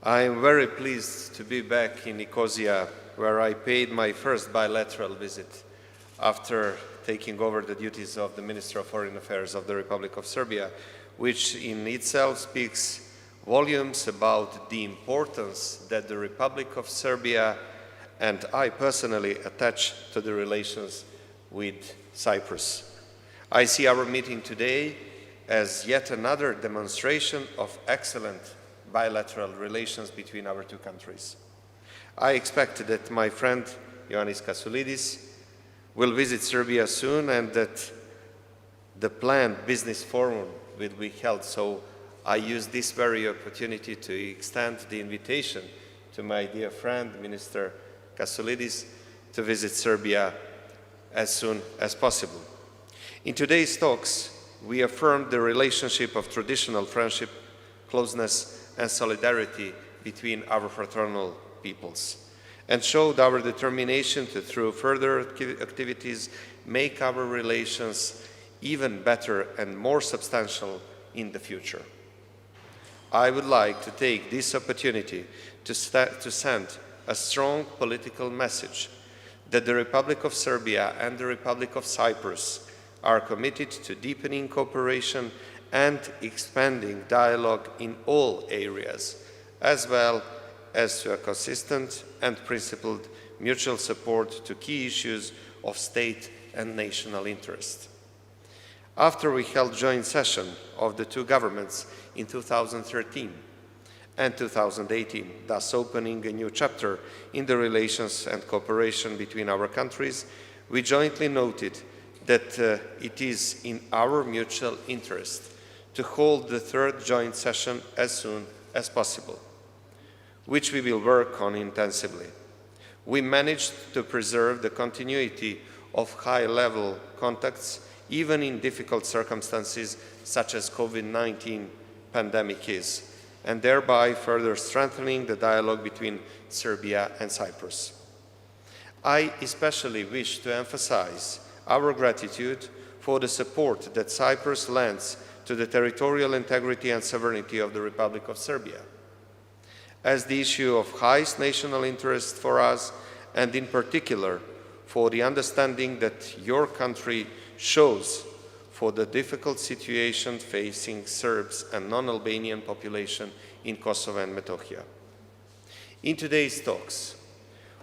I am very pleased to be back in Nicosia, where I paid my first bilateral visit after taking over the duties of the Minister of Foreign Affairs of the Republic of Serbia, which in itself speaks volumes about the importance that the Republic of Serbia and I personally attach to the relations with Cyprus. I see our meeting today as yet another demonstration of excellent bilateral relations between our two countries. I expect that my friend Ioannis Kassoulidis will visit Serbia soon and that the planned business forum will be held. So I use this very opportunity to extend the invitation to my dear friend, Minister Kassoulidis, to visit Serbia as soon as possible. In today's talks, we affirmed the relationship of traditional friendship, closeness, and solidarity between our fraternal peoples, and showed our determination to, through further activities, make our relations even better and more substantial in the future. I would like to take this opportunity to send a strong political message that the Republic of Serbia and the Republic of Cyprus are committed to deepening cooperation and expanding dialogue in all areas, as well as to a consistent and principled mutual support to key issues of state and national interest. After we held joint session of the two governments in 2013 and 2018, thus opening a new chapter in the relations and cooperation between our countries, we jointly noted that it is in our mutual interest to hold the third joint session as soon as possible, which we will work on intensively. We managed to preserve the continuity of high-level contacts even in difficult circumstances such as COVID-19 pandemic is, and thereby further strengthening the dialogue between Serbia and Cyprus. I especially wish to emphasize our gratitude for the support that Cyprus lends to the territorial integrity and sovereignty of the Republic of Serbia, as the issue of highest national interest for us, and in particular for the understanding that your country shows for the difficult situation facing Serbs and non-Albanian population in Kosovo and Metohija. In today's talks,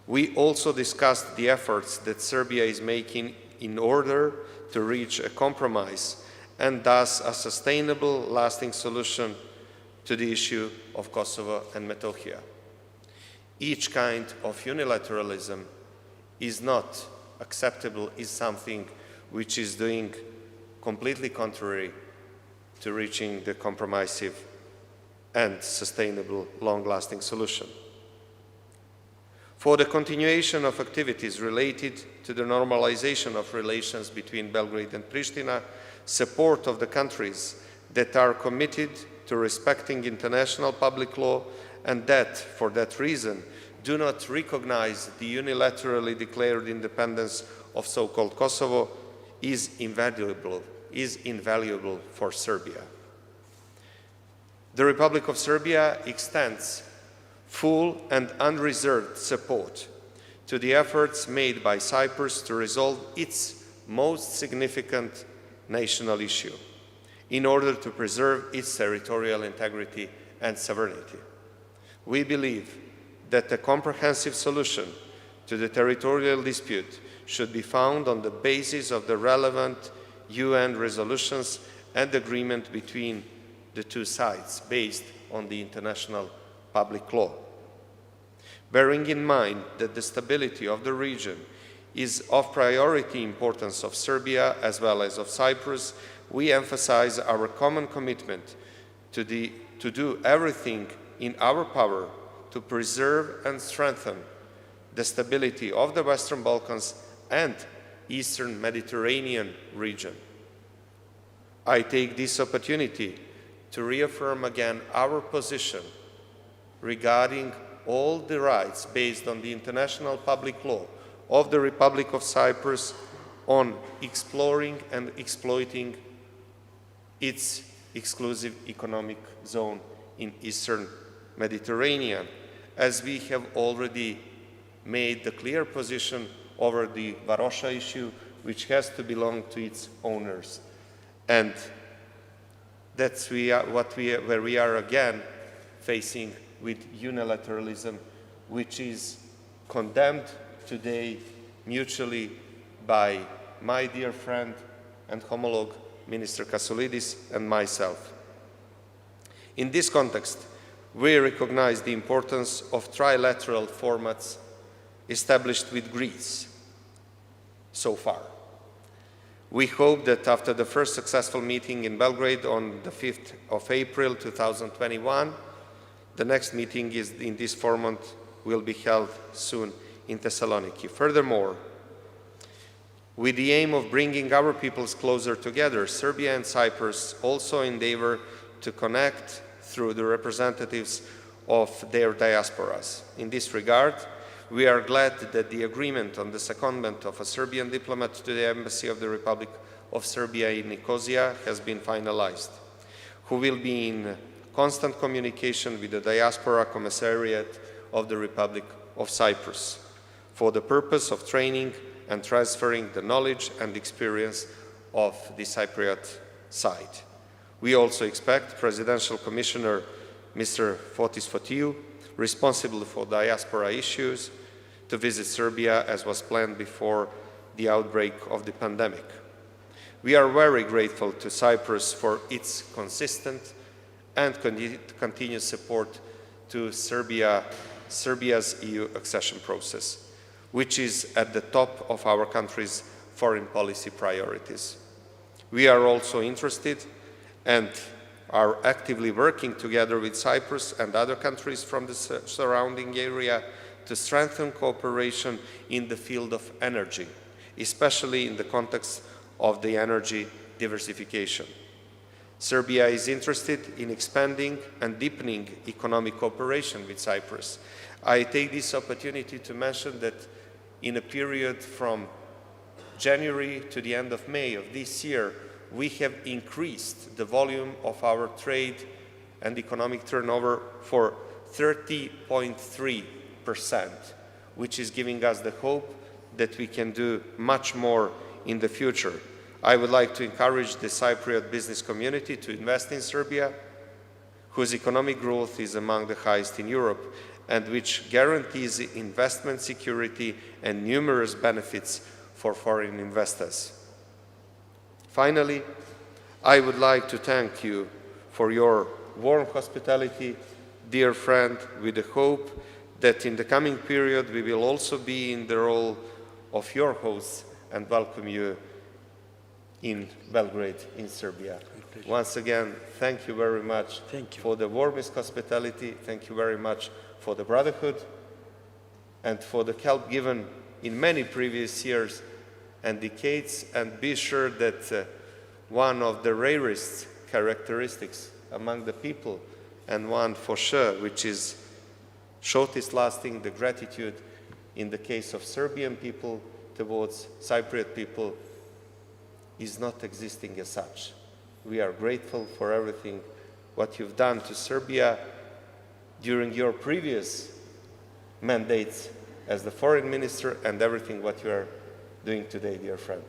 we also discussed the efforts that Serbia is making in order to reach a compromise and thus a sustainable, lasting solution to the issue of Kosovo and Metohija. Each kind of unilateralism is not acceptable, is something which is doing completely contrary to reaching the comprehensive and sustainable, long-lasting solution. For the continuation of activities related to the normalization of relations between Belgrade and Pristina, support of the countries that are committed to respecting international public law and that, for that reason, do not recognize the unilaterally declared independence of so-called Kosovo is invaluable for Serbia. The Republic of Serbia extends full and unreserved support to the efforts made by Cyprus to resolve its most significant national issue in order to preserve its territorial integrity and sovereignty. We believe that a comprehensive solution to the territorial dispute should be found on the basis of the relevant UN resolutions and agreement between the two sides based on the international public law. Bearing in mind that the stability of the region is of priority importance of Serbia as well as of Cyprus, we emphasize our common commitment to do everything in our power to preserve and strengthen the stability of the Western Balkans and Eastern Mediterranean region. I take this opportunity to reaffirm again our position regarding all the rights based on the international public law of the Republic of Cyprus on exploring and exploiting its exclusive economic zone in Eastern Mediterranean, as we have already made the clear position over the Varosha issue, which has to belong to its owners. And that's where we are again facing with unilateralism, which is condemned today mutually by my dear friend and homologue, Minister Kassoulidis, and myself. In this context, we recognize the importance of trilateral formats established with Greece so far. We hope that after the first successful meeting in Belgrade on the 5th of April 2021, the next meeting in this format will be held soon in Thessaloniki. Furthermore, with the aim of bringing our peoples closer together, Serbia and Cyprus also endeavor to connect through the representatives of their diasporas. In this regard, we are glad that the agreement on the secondment of a Serbian diplomat to the Embassy of the Republic of Serbia in Nicosia has been finalized, who will be in constant communication with the Diaspora Commissariat of the Republic of Cyprus for the purpose of training and transferring the knowledge and experience of the Cypriot side. We also expect Presidential Commissioner Mr. Fotis Fotiou, responsible for diaspora issues, to visit Serbia as was planned before the outbreak of the pandemic. We are very grateful to Cyprus for its consistent and continuous support to Serbia's EU accession process, which is at the top of our country's foreign policy priorities. We are also interested and are actively working together with Cyprus and other countries from the surrounding area to strengthen cooperation in the field of energy, especially in the context of the energy diversification. Serbia is interested in expanding and deepening economic cooperation with Cyprus. I take this opportunity to mention that in a period from January to the end of May of this year, we have increased the volume of our trade and economic turnover for 30.3%, which is giving us the hope that we can do much more in the future. I would like to encourage the Cypriot business community to invest in Serbia, whose economic growth is among the highest in Europe, and which guarantees investment security and numerous benefits for foreign investors. Finally, I would like to thank you for your warm hospitality, dear friend, with the hope that in the coming period we will also be in the role of your hosts and welcome you in Belgrade, in Serbia. Once again, thank you very much for the warmest hospitality. Thank you very much for the brotherhood and for the help given in many previous years and decades, and be sure that one of the rarest characteristics among the people, and one for sure which is shortest lasting, the gratitude in the case of Serbian people towards Cypriot people, is not existing as such. We are grateful for everything what you've done to Serbia during your previous mandates as the foreign minister and everything what you are doing today, dear friend.